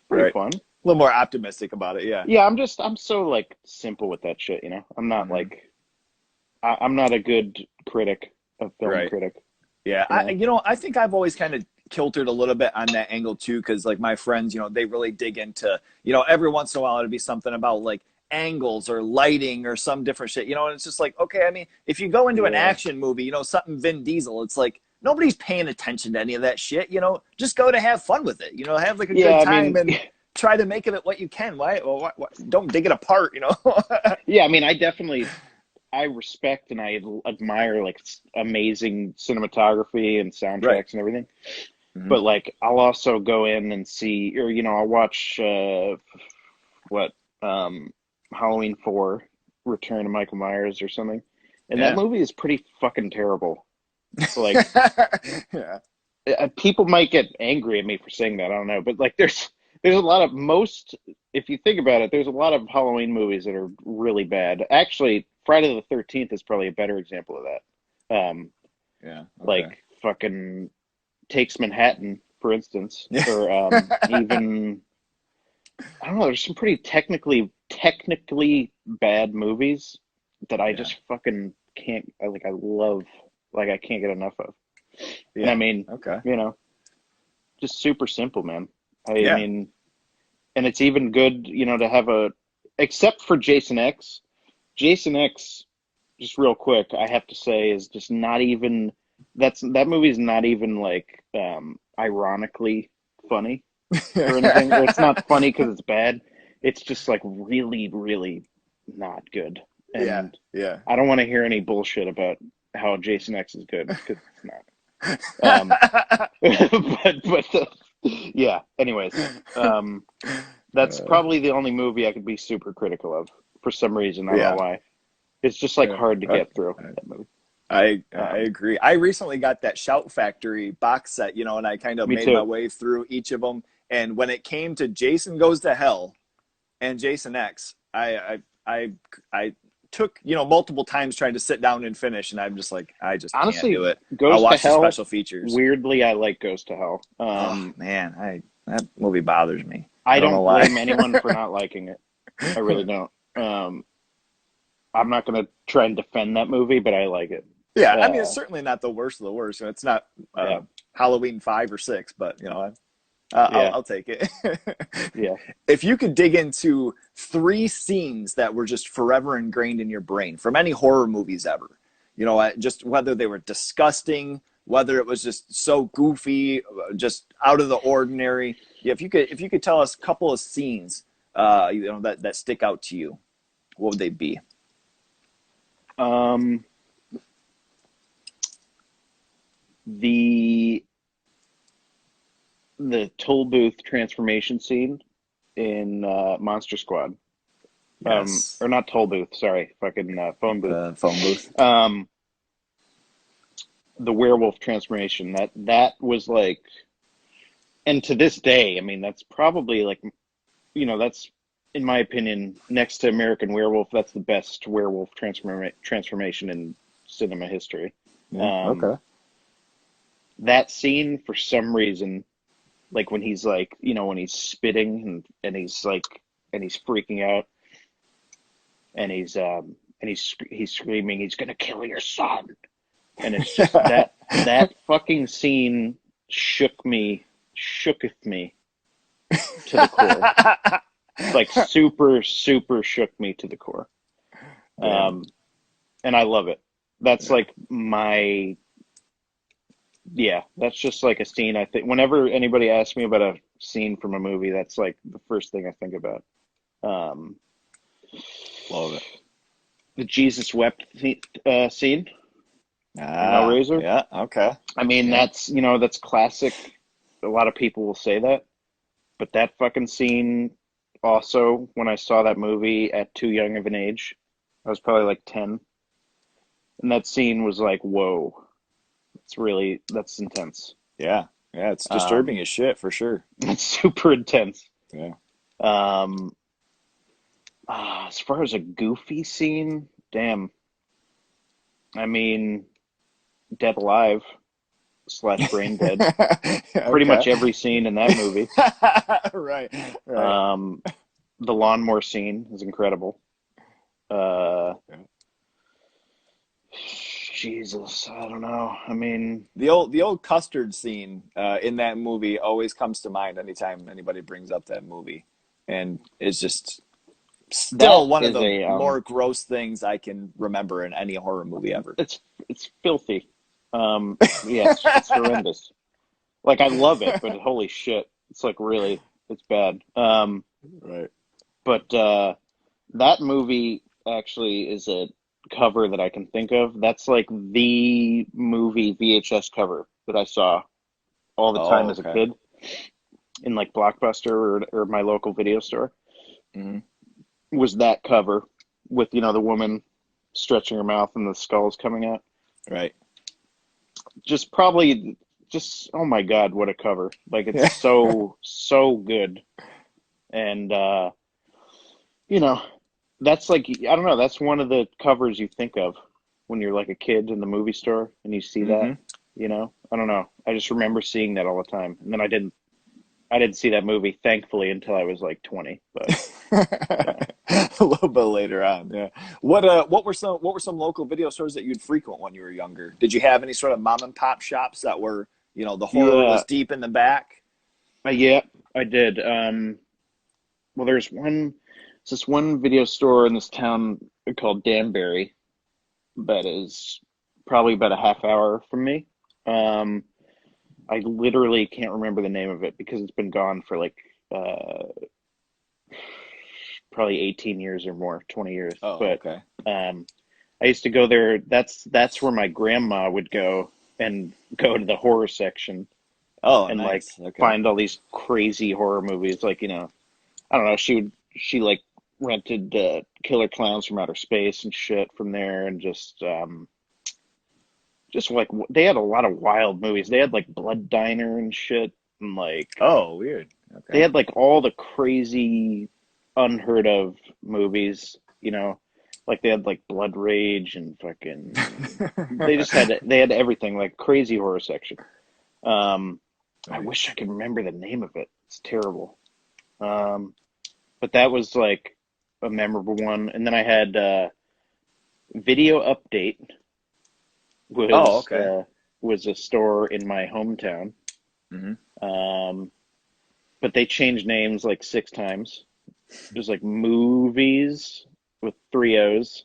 pretty Right. fun. A little more optimistic about it. Yeah. Yeah, I'm so like simple with that shit. I'm not Hmm. like I'm not a good critic, a film Right. critic. Yeah, You know? I think I've always kind of kiltered a little bit on that angle too, because like my friends, they really dig into, every once in a while it'd be something about like angles or lighting or some different shit, and it's just like, okay, I mean, if you go into an Yeah, action movie, something Vin Diesel, it's like nobody's paying attention to any of that shit, just go to have fun with it, have like a yeah. good I time mean, and try to make of it what you can. Why, well, don't dig it apart. yeah. I mean, I respect and I admire like amazing cinematography and Right. soundtracks and everything. Hmm. But like, I'll also go in and see, or I'll watch what Halloween 4, Return of Michael Myers or something, and that Yeah. movie is pretty fucking terrible. Like, Yeah. people might get angry at me for saying that. I don't know, but like, there's a lot of if you think about it, there's a lot of Halloween movies that are really bad. Actually, Friday the 13th is probably a better example of that. Yeah. Okay. Like fucking Takes Manhattan, for instance, Yeah. or even I don't know. There's some pretty technically bad movies that I Yeah. just fucking can't. I love. Like I can't get enough of. And I Yeah. mean, Okay. you know, just super simple, man. I Yeah. mean, and it's even good, to have except for Jason X. Jason X, just real quick, I have to say, is just not even. That movie's not even like ironically funny. or anything. Or it's not funny because it's bad. It's just like really, really not good. Yeah, And yeah. I don't want to hear any bullshit about how Jason X is good because it's not. Um, but yeah. Anyways, that's probably the only movie I could be super critical of for some reason. I don't know Yeah, why. It's just like yeah. hard to I, get through that movie. I Um, agree. I recently got that Shout Factory box set, and I kind of Me made my too. way through each of them. And when it came to Jason Goes to Hell and Jason X, I took multiple times trying to sit down and finish, and I'm just like, I just can't do Honestly, it. I'll Goes to watch the Hell. special features. Weirdly, I like Goes to Hell. Oh man, I that movie bothers me. I I don't know don't why. blame anyone for not liking it. I really don't. Um, I'm not gonna try and defend that movie, but I like it. Yeah, I mean it's Uh, certainly not the worst of the worst. It's not yeah, Halloween 5 or 6, but yeah, I'll take it. yeah. If you could dig into 3 scenes that were just forever ingrained in your brain from any horror movies ever, just whether they were disgusting, whether it was just so goofy, just out of the ordinary. Yeah, if you could tell us a couple of scenes, that stick out to you, what would they be? Um, the the toll booth transformation scene in Monster Squad. Yes, Or not toll booth. Sorry, fucking phone booth. the phone booth. Um, the werewolf transformation. That was like, and to this day, I mean, that's probably like, that's in my opinion, next to American Werewolf, that's the best werewolf transformation in cinema history. Yeah. Um, Okay. that scene, for some reason, like when he's like, when he's spitting and he's like, and he's freaking out and he's screaming, he's gonna kill your son. And it's just that fucking scene shooketh me to the core. Like super, super shook me to the core. Damn. Um, and I love it. That's Yeah. like yeah, that's just like a scene. I think whenever anybody asks me about a scene from a movie, that's like the first thing I think about. Um, Love it. the Jesus wept scene in Ah, Hellraiser. yeah. Okay. I mean, Yeah. that's classic. A lot of people will say that, but that fucking scene also, when I saw that movie at too young of an age, I was probably like 10, and that scene was like, whoa, that's intense. Yeah. Yeah. It's disturbing Um, as shit for sure. it's super intense. Yeah. Um, as far as a goofy scene, damn. I mean, Dead Alive / Brain Dead. Pretty Okay. much every scene in that movie. Right. Right. Um, the lawnmower scene is incredible. Uh, Jesus, I don't know. I mean, The old custard scene in that movie always comes to mind anytime anybody brings up that movie, and it's just that still one of is the a more gross things I can remember in any horror movie ever. it's filthy. Yeah, it's horrendous. Like I love it, but holy shit, it's like really, it's bad. Right. But that movie actually is a cover that I can think of. That's like the movie VHS cover that I saw all the time Oh, as a okay. kid in like Blockbuster or my local video store. Hmm. Was that cover with the woman stretching her mouth and the skull's coming out. Right. Just probably just oh my God, what a cover. Like it's Yeah. so good. And you know, that's like I don't know, that's one of the covers you think of when you're like a kid in the movie store and you see that, Hmm. I don't know. I just remember seeing that all the time. And then I didn't see that movie thankfully until I was like 20, but yeah. A little bit later on, yeah. What were some local video stores that you'd frequent when you were younger? Did you have any sort of mom and pop shops that were, the horror Yeah, was deep in the back? yeah, I did. Well, it's this one video store in this town called Danbury that is probably about a half hour from me. Um, I literally can't remember the name of it because it's been gone for like probably 18 years or more, 20 years. Oh, But okay. um, I used to go there. That's where my grandma would go and go to the horror section Oh, and like nice. Okay. find all these crazy horror movies. Like, I don't know. She like rented Killer Clowns from Outer Space and shit from there, and just like they had a lot of wild movies. They had like Blood Diner and shit, and like Oh, weird. they Okay. had like all the crazy, unheard of movies. Like they had like Blood Rage and fucking. They had everything, like crazy horror section. Um, I wish I Nice. could remember the name of it. It's terrible. Um, but that was like a memorable one. And then I had Video Update Oh, was okay. was a store in my hometown. Hmm. Um, but they changed names like six times. It was like Movies with three O's,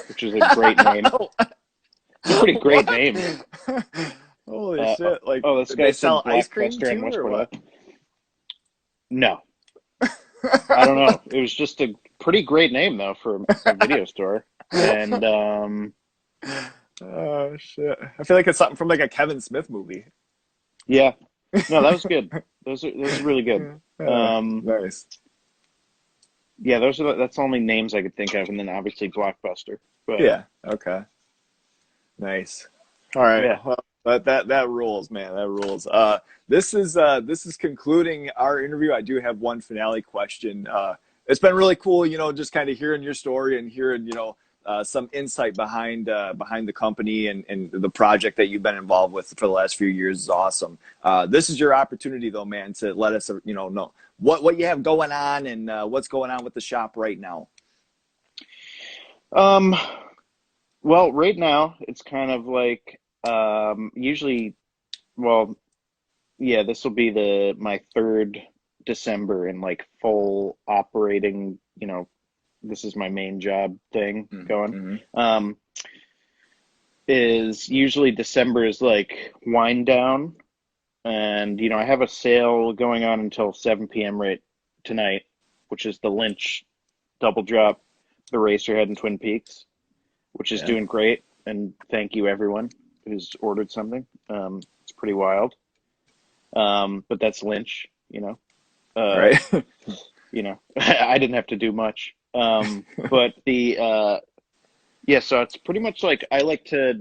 which is a great name. It's a pretty great What? name. Holy shit! Like Oh, this guy they said sell ice cream Blockbuster on too, West or what? Bordello. No, I don't know. It was just a pretty great name though for a video store. And Oh shit! I feel like it's something from like a Kevin Smith movie. yeah, no, that was good. Those are really good. Um, Nice. yeah, that's the only names I could think of, and then obviously Blockbuster. But Yeah. Okay. Nice. All right. yeah, Well, that rules, man. That rules. This is concluding our interview. I do have one finale question. It's been really cool, just kind of hearing your story and hearing, some insight behind the company and the project that you've been involved with for the last few years is awesome. This is your opportunity, though, man, to let us, know what you have going on and what's going on with the shop right now. um, well, right now it's kind of like usually, well, yeah, this will be the my third December in like full operating. This is my main job thing going. Mm-hmm. Um, is usually December is like wind down, and I have a sale going on until 7 p.m. right tonight, which is the Lynch double drop, the Racerhead and Twin Peaks, which is Yeah. doing great. And thank you everyone who's ordered something. It's pretty wild. But that's Lynch. Uh, Right. I didn't have to do much. But yeah, so it's pretty much like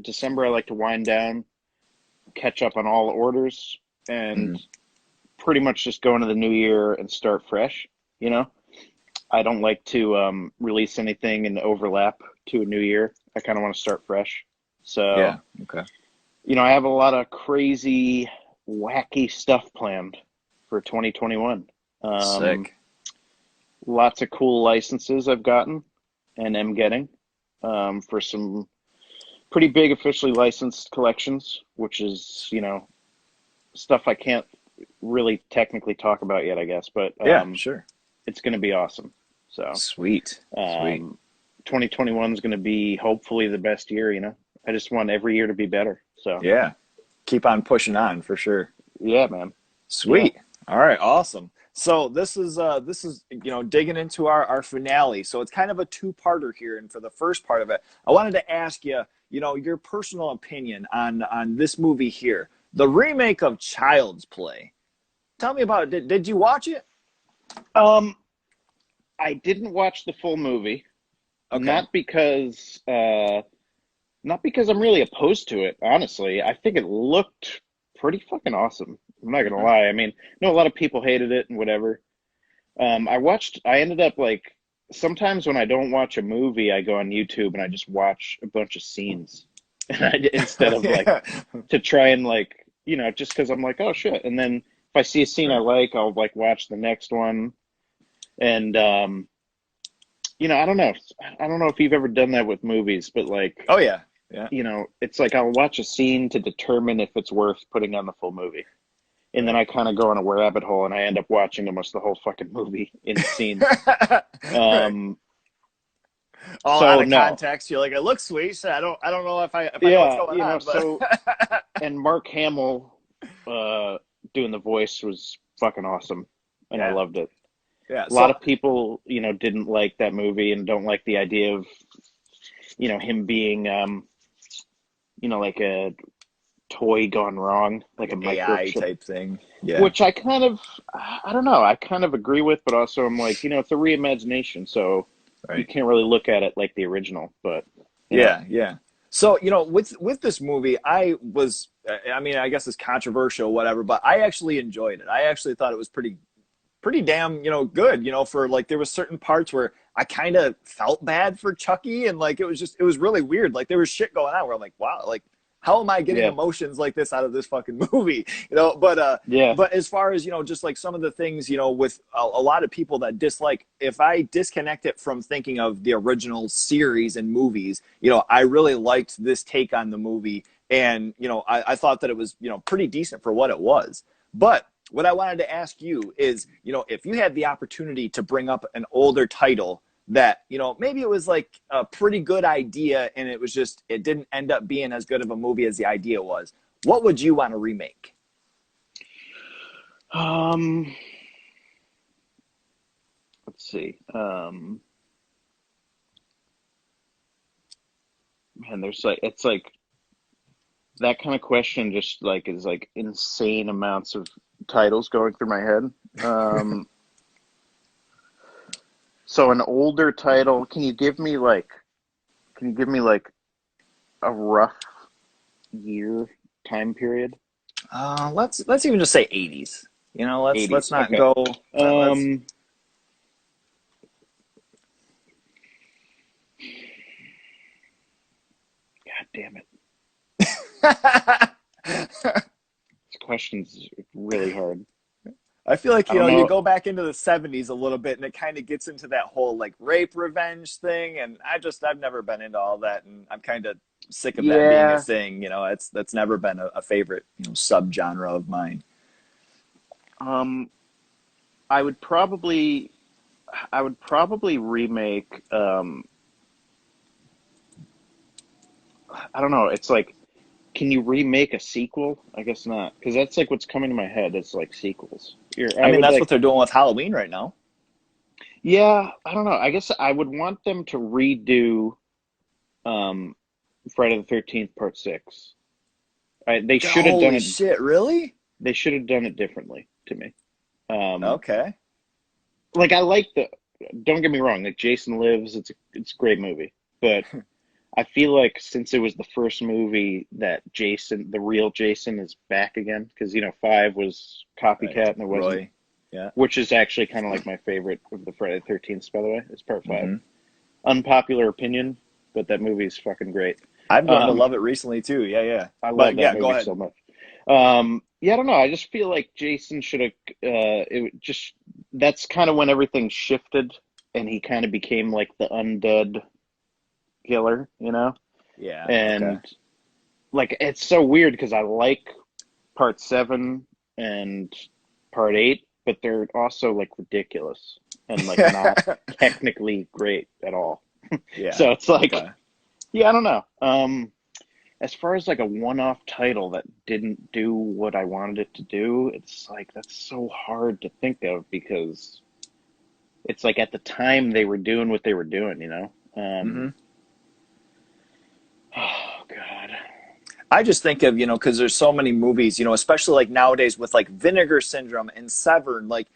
December, I like to wind down, catch up on all the orders, and Hmm. pretty much just go into the new year and start fresh. You know, I don't like to release anything and overlap to a new year. I kind of want to start fresh. So, Yeah. Okay. I have a lot of crazy, wacky stuff planned for 2021. Um, Sick. Lots of cool licenses I've gotten and am getting for some pretty big officially licensed collections, which is, stuff I can't really technically talk about yet, I guess, but Yeah. Sure. it's going to be awesome. So, Sweet. Sweet. um, 2021 is going to be hopefully the best year. I just want every year to be better. So, Yeah. Keep on pushing on for sure. yeah, man. Yeah. Sweet. All right, awesome. So this is digging into our finale. So it's kind of a two-parter here, and for the first part of it, I wanted to ask you, your personal opinion on this movie here, the remake of Child's Play. Tell me about it. Did you watch it? Um, I didn't watch the full movie, Okay. not because not because I'm really opposed to it, honestly. I think it looked pretty fucking awesome. I'm not gonna Hmm. lie. I mean, I know a lot of people hated it and whatever. I ended up like sometimes when I don't watch a movie, I go on YouTube and I just watch a bunch of scenes instead of like Yeah. to try and like, just because I'm like, oh shit. And then if I see a scene I Right. like, I'll like watch the next one. And I don't know. I don't know if you've ever done that with movies, but like, Oh yeah. Yeah. it's like I'll watch a scene to determine if it's worth putting on the full movie. And then Right. I kind of go on a rabbit hole and I end up watching almost the whole fucking movie in scenes. Right. Um, All out so of no. context. You're like, it looks sweet. So I don't know if I know what's Yeah, going on, but and Mark Hamill doing the voice was fucking awesome, and I Yeah, loved it. yeah. A lot So of people, didn't like that movie and don't like the idea of, him being, like a toy gone wrong, like a AI microchip, type thing. Yeah, which I don't know, I kind of agree with, but also I'm like, it's a reimagination, so you right. can't really look at it like the original, but, Yeah, yeah. So, with this movie, I mean, I guess it's controversial, whatever, but I actually enjoyed it. I actually thought it was pretty damn, good, for like there was certain parts where I kind of felt bad for Chucky and like it was really weird. Like there was shit going on where I'm like, wow, like how am I getting yeah, emotions like this out of this fucking movie? yeah, But as far as, just like some of the things, with a lot of people that dislike, if I disconnect it from thinking of the original series and movies, I really liked this take on the movie and, I thought that it was, pretty decent for what it was. But what I wanted to ask you is, if you had the opportunity to bring up an older title that, maybe it was like a pretty good idea and it didn't end up being as good of a movie as the idea was, what would you want to remake? um, let's see, man, there's like, it's like, that kind of question just like is like insane amounts of titles going through my head. Um, so an older title, can you give me like a rough year time period? Let's even just say 80s. Let's 80s. not Okay. go. Let's. Um, God damn it. This question's really hard. I feel like I don't you know. go back into the 70s a little bit and it kind of gets into that whole like rape revenge thing and I've never been into all that and I'm kind of sick of that being a Yeah. thing. It's that's never been a favorite subgenre of mine. Um, I would probably I would probably remake I don't know. It's like, can you remake a sequel? I guess not, because that's like what's coming to my head. It's like sequels. I I mean, would that's what like, they're doing with Halloween right now. yeah, I don't know. I guess I would want them to redo um, Friday the 13th Part Six. They should have done Holy it. shit, really? They should have done it differently to me. Um, Okay. like I like the. Don't get me wrong. Like Jason Lives, it's a great movie, but I feel like since it was the first movie that Jason, the real Jason, is back again, because five was Right. copycat and it wasn't, Roy. Yeah. which is actually kind of like my favorite of the Friday the 13th, by the way. It's part five. hmm Unpopular opinion, but that movie is fucking great. I've grown to Um, love it recently too. Yeah, yeah. I love But that yeah, go movie ahead. so much. Yeah, I don't know. I just feel like Jason should have. That's kind of when everything shifted, and he kind of became like the undead killer. Yeah. Okay. And like it's so weird because I like part seven and part eight, but they're also like ridiculous and like not technically great at all. Yeah. So it's like, Okay. yeah, I don't know. As far as like a one-off title that didn't do what I wanted it to do, it's like that's so hard to think of because it's like at the time they were doing what they were doing. hmm Oh God. I just think of, because there's so many movies, especially like nowadays with like Vinegar Syndrome and Severed. Like,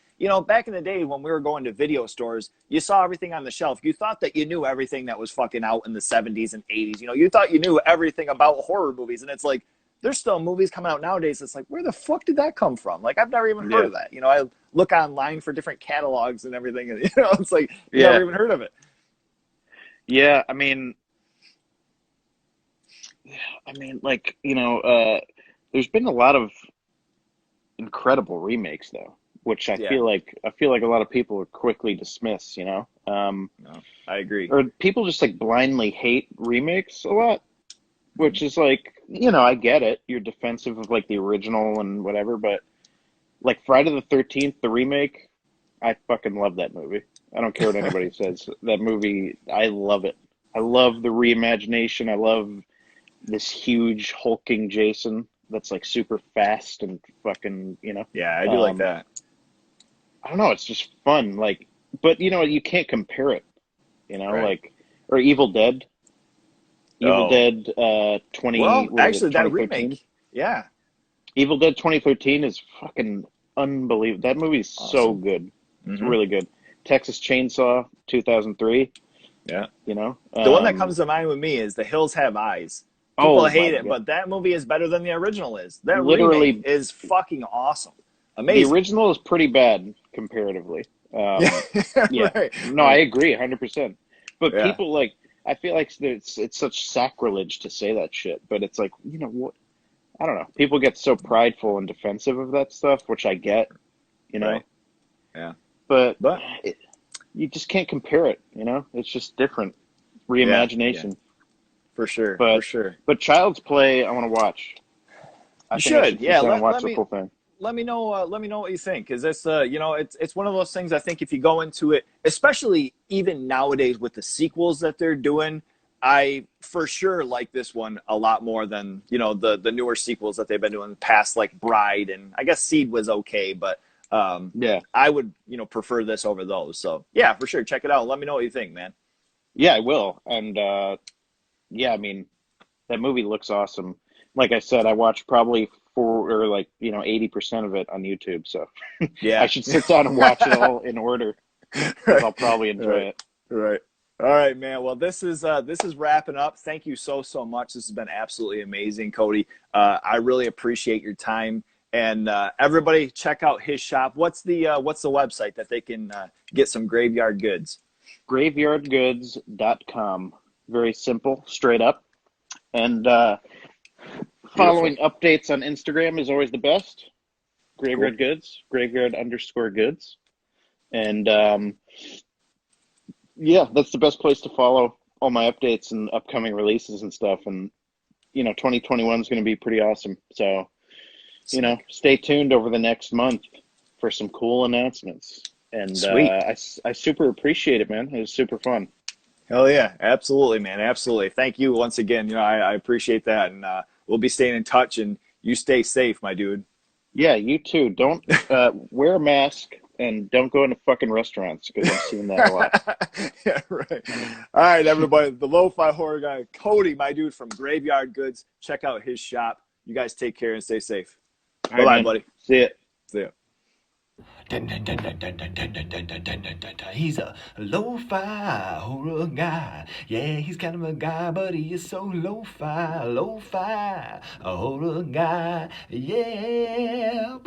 back in the day when we were going to video stores, you saw everything on the shelf. You thought that you knew everything that was fucking out in the 70s and 80s. You thought you knew everything about horror movies. And it's like, there's still movies coming out nowadays. It's like, where the fuck did that come from? Like, I've never even heard Yeah. of that. I look online for different catalogs and everything. And, it's like, never Yeah. even heard of it. Yeah. Like, there's been a lot of incredible remakes though, which Yeah. I feel like a lot of people are quickly dismiss. No, I agree. Or people just like blindly hate remakes a lot, which is like, I get it. You're defensive of like the original and whatever, but like Friday the 13th, the remake, I fucking love that movie. I don't care what anybody says. That movie, I love it. I love the reimagination. I love this huge hulking Jason. that's like super fast and fucking, Yeah, I do like um, that. I don't know, it's just fun. Like, but you can't compare it, Right. like, or Evil Oh, Dead, 20, well, what is it, actually, that 2013? remake, yeah, Evil Dead 2013 is fucking unbelievable. That movie's so awesome. good. It's Hmm. really good. Texas Chainsaw 2003, Yeah. you know? The one that comes to mind with me is The Hills Have Eyes. People Oh my hate it, God. but that movie is better than the original is. That remake Literally, is fucking awesome. the Amazing. original is pretty bad comparatively. Yeah, Yeah. right, No, I right. agree 100%. But Yeah, people like, I feel like it's such sacrilege to say that shit, but it's like, what? I don't know. People get so prideful and defensive of that stuff, which I get, you know, right. Yeah. but But it, you just can't compare it, It's just different. yeah, yeah, Reimagination. for sure, for But sure. Child's Play, I want to watch. I You think I should. should Yeah, sit down and let watch let the me full thing. let me know what you think, because it's one of those things. I think if you go into it, especially even nowadays with the sequels that they're doing, I for sure like this one a lot more than the newer sequels that they've been doing past, like Bride, and I guess Seed was okay, but Yeah. I would prefer this over those. So yeah, for sure, check it out. Let me know what you think, man. Yeah, I will. And yeah, I mean, that movie looks awesome. Like I said, I watched probably 80% of it on YouTube. So I Yeah. should sit down and watch it all in order because Right, I'll probably enjoy right, it. right. All right, man. Well, this is wrapping up. Thank you so much. This has been absolutely amazing, Cody. I really appreciate your time, and everybody check out his shop. What's the website that they can get some graveyard goods? Graveyardgoods.com. Very simple, straight up. And Beautiful. following updates on Instagram is always the best. Cool. Graveyard Goods, graveyard_goods. And yeah, that's the best place to follow all my updates and upcoming releases and stuff. And 2021 is going to be pretty awesome. So, Sick. stay tuned over the next month for some cool announcements. And Sweet. I super appreciate it, man. It was super fun. Hell yeah. Absolutely, man. Absolutely. Thank you once again. I appreciate that, and we'll be staying in touch. And you stay safe, my dude. Yeah, you too. Don't wear a mask and don't go into fucking restaurants because I'm seeing that a lot. Yeah, right. All right, everybody. The lo-fi horror guy, Cody, my dude from Graveyard Goods. Check out his shop. You guys take care and stay safe. All Bye right, bye, man. buddy. See ya. See ya. He's a lo-fi horror guy. Yeah, he's kind of a guy, but he is so lo-fi, a horror guy. Yeah.